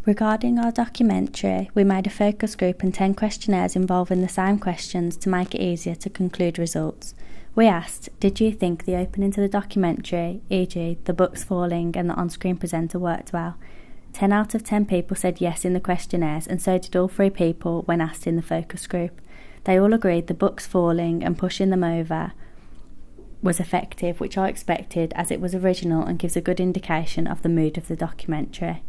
Regarding our documentary, we made a focus group and 10 questionnaires involving the same questions to make it easier to conclude results. We asked, did you think the opening to the documentary, e.g. the books falling and the on-screen presenter, worked well? 10 out of 10 people said yes in the questionnaires, and so did all 3 people when asked in the focus group. They all agreed the books falling and pushing them over was effective, which I expected as it was original and gives a good indication of the mood of the documentary.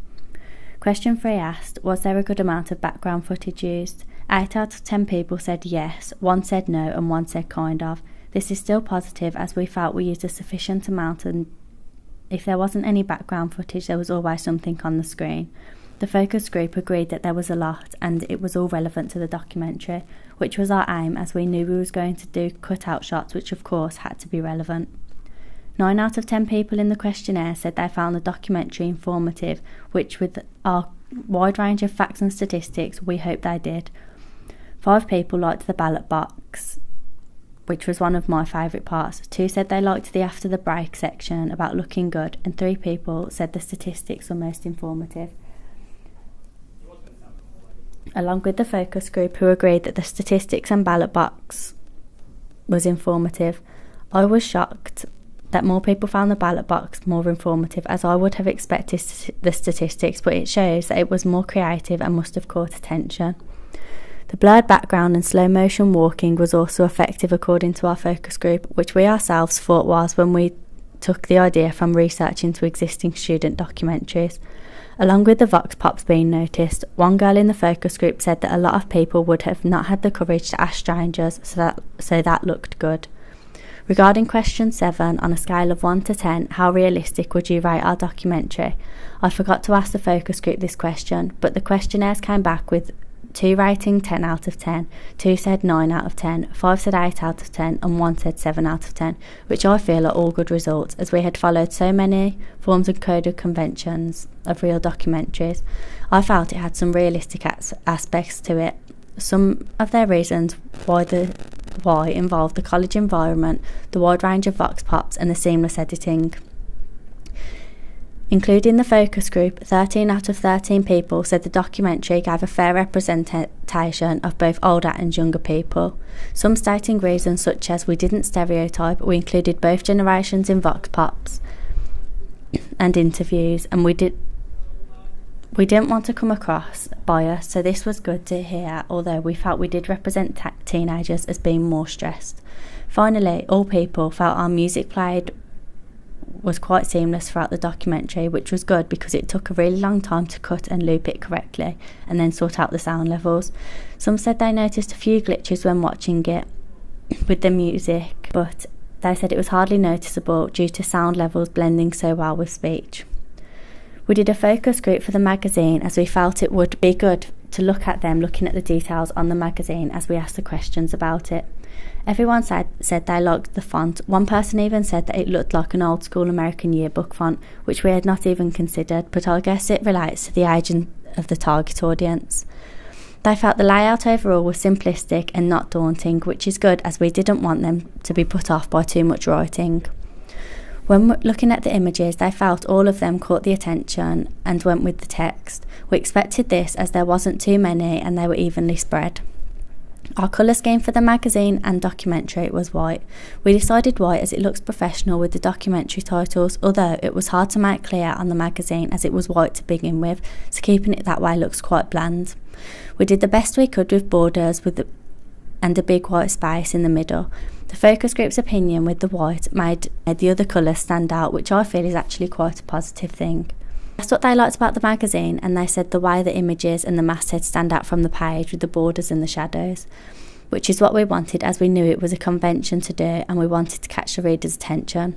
Question 3 asked, was there a good amount of background footage used? 8 out of 10 people said yes, 1 said no and 1 said kind of. This is still positive as we felt we used a sufficient amount, and if there wasn't any background footage there was always something on the screen. The focus group agreed that there was a lot and it was all relevant to the documentary, which was our aim as we knew we was going to do cut-out shots which of course had to be relevant. 9 out of 10 people in the questionnaire said they found the documentary informative, which with our wide range of facts and statistics we hope they did. 5 people liked the ballot box, which was one of my favourite parts. 2 said they liked the after the break section about looking good, and 3 people said the statistics were most informative. Along with the focus group who agreed that the statistics and ballot box was informative, I was shocked that more people found the ballot box more informative, as I would have expected the statistics, but it shows that it was more creative and must have caught attention. The blurred background and slow motion walking was also effective according to our focus group, which we ourselves thought was when we took the idea from research into existing student documentaries. Along with the vox pops being noticed, one girl in the focus group said that a lot of people would have not had the courage to ask strangers, so that looked good. Regarding question 7, on a scale of 1 to 10, how realistic would you rate our documentary? I forgot to ask the focus group this question, but the questionnaires came back with 2 rating 10 out of 10, 2 said 9 out of 10, 5 said 8 out of 10 and 1 said 7 out of 10, which I feel are all good results as we had followed so many forms and coded conventions of real documentaries. I felt it had some realistic aspects to it. Some of their reasons why involved the college environment, the wide range of vox pops and the seamless editing. Including the focus group, 13 out of 13 people said the documentary gave a fair representation of both older and younger people. Some stating reasons such as we didn't stereotype, we included both generations in vox pops and interviews, and we didn't want to come across biased, so this was good to hear, although we felt we did represent teenagers as being more stressed. Finally, all people felt our music played was quite seamless throughout the documentary, which was good because it took a really long time to cut and loop it correctly and then sort out the sound levels. Some said they noticed a few glitches when watching it with the music, but they said it was hardly noticeable due to sound levels blending so well with speech. We did a focus group for the magazine as we felt it would be good to look at them looking at the details on the magazine as we asked the questions about it. Everyone said they liked the font. One person even said that it looked like an old school American yearbook font, which we had not even considered, but I guess it relates to the age of the target audience. They felt the layout overall was simplistic and not daunting, which is good as we didn't want them to be put off by too much writing. When looking at the images, they felt all of them caught the attention and went with the text. We expected this as there wasn't too many and they were evenly spread. Our colour scheme for the magazine and documentary was white. We decided white as it looks professional with the documentary titles, although it was hard to make clear on the magazine as it was white to begin with, so keeping it that way looks quite bland. We did the best we could with borders and a big white space in the middle. The focus group's opinion with the white made the other colours stand out, which I feel is actually quite a positive thing. That's what they liked about the magazine, and they said the way the images and the masthead stand out from the page with the borders and the shadows, which is what we wanted as we knew it was a convention to do and we wanted to catch the reader's attention.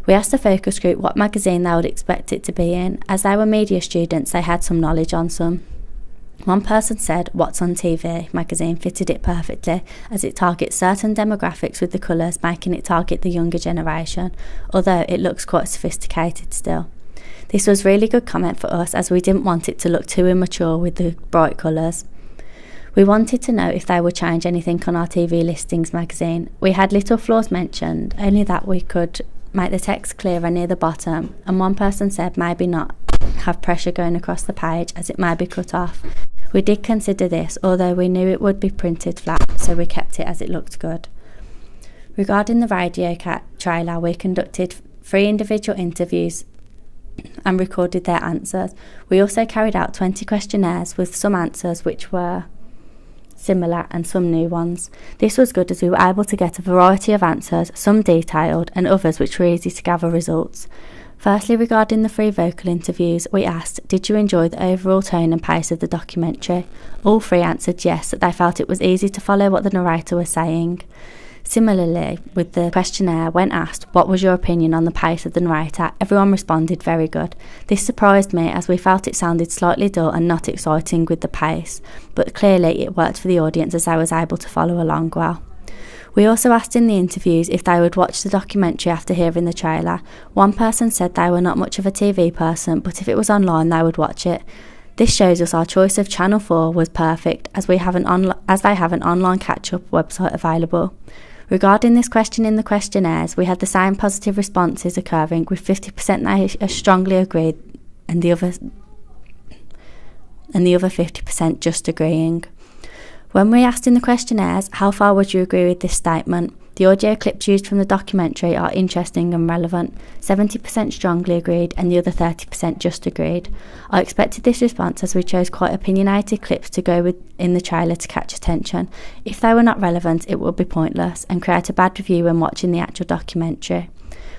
We asked the focus group what magazine they would expect it to be in. As they were media students, they had some knowledge on some. One person said What's on TV magazine fitted it perfectly as it targets certain demographics with the colours, making it target the younger generation, although it looks quite sophisticated still. This was really good comment for us as we didn't want it to look too immature with the bright colours. We wanted to know if they would change anything on our TV listings magazine. We had little flaws mentioned, only that we could make the text clearer near the bottom, and one person said maybe not have pressure going across the page as it may be cut off. We did consider this, although we knew it would be printed flat, so we kept it as it looked good. Regarding the radio trailer, we conducted 3 individual interviews and recorded their answers. We also carried out 20 questionnaires with some answers which were similar and some new ones. This was good as we were able to get a variety of answers, some detailed and others which were easy to gather results. Firstly, regarding the 3 vocal interviews, we asked, did you enjoy the overall tone and pace of the documentary? All 3 answered yes, that they felt it was easy to follow what the narrator was saying. Similarly, with the questionnaire, when asked, what was your opinion on the pace of the narrator, everyone responded very good. This surprised me as we felt it sounded slightly dull and not exciting with the pace, but clearly it worked for the audience as I was able to follow along well. We also asked in the interviews if they would watch the documentary after hearing the trailer. One person said they were not much of a TV person, but if it was online they would watch it. This shows us our choice of Channel 4 was perfect as they have an online catch-up website available. Regarding this question in the questionnaires, we had the same positive responses occurring, with 50% they strongly agreed and the other 50% just agreeing. When we asked in the questionnaires, how far would you agree with this statement? The audio clips used from the documentary are interesting and relevant. 70% strongly agreed and the other 30% just agreed. I expected this response as we chose quite opinionated clips to go with in the trailer to catch attention. If they were not relevant, it would be pointless and create a bad review when watching the actual documentary.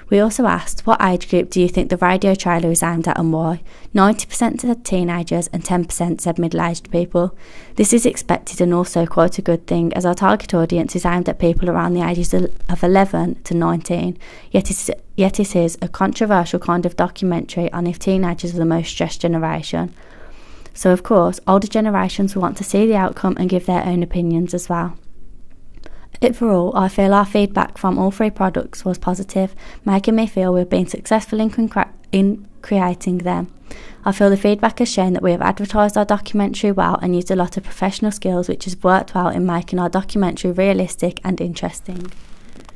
We also asked, what age group do you think the radio trailer is aimed at and why? 90% said teenagers and 10% said middle-aged people. This is expected and also quite a good thing as our target audience is aimed at people around the ages of 11 to 19, yet it is a controversial kind of documentary on if teenagers are the most stressed generation. So of course, older generations will want to see the outcome and give their own opinions as well. Overall, I feel our feedback from all 3 products was positive, making me feel we've been successful in creating them. I feel the feedback has shown that we have advertised our documentary well and used a lot of professional skills which has worked well in making our documentary realistic and interesting.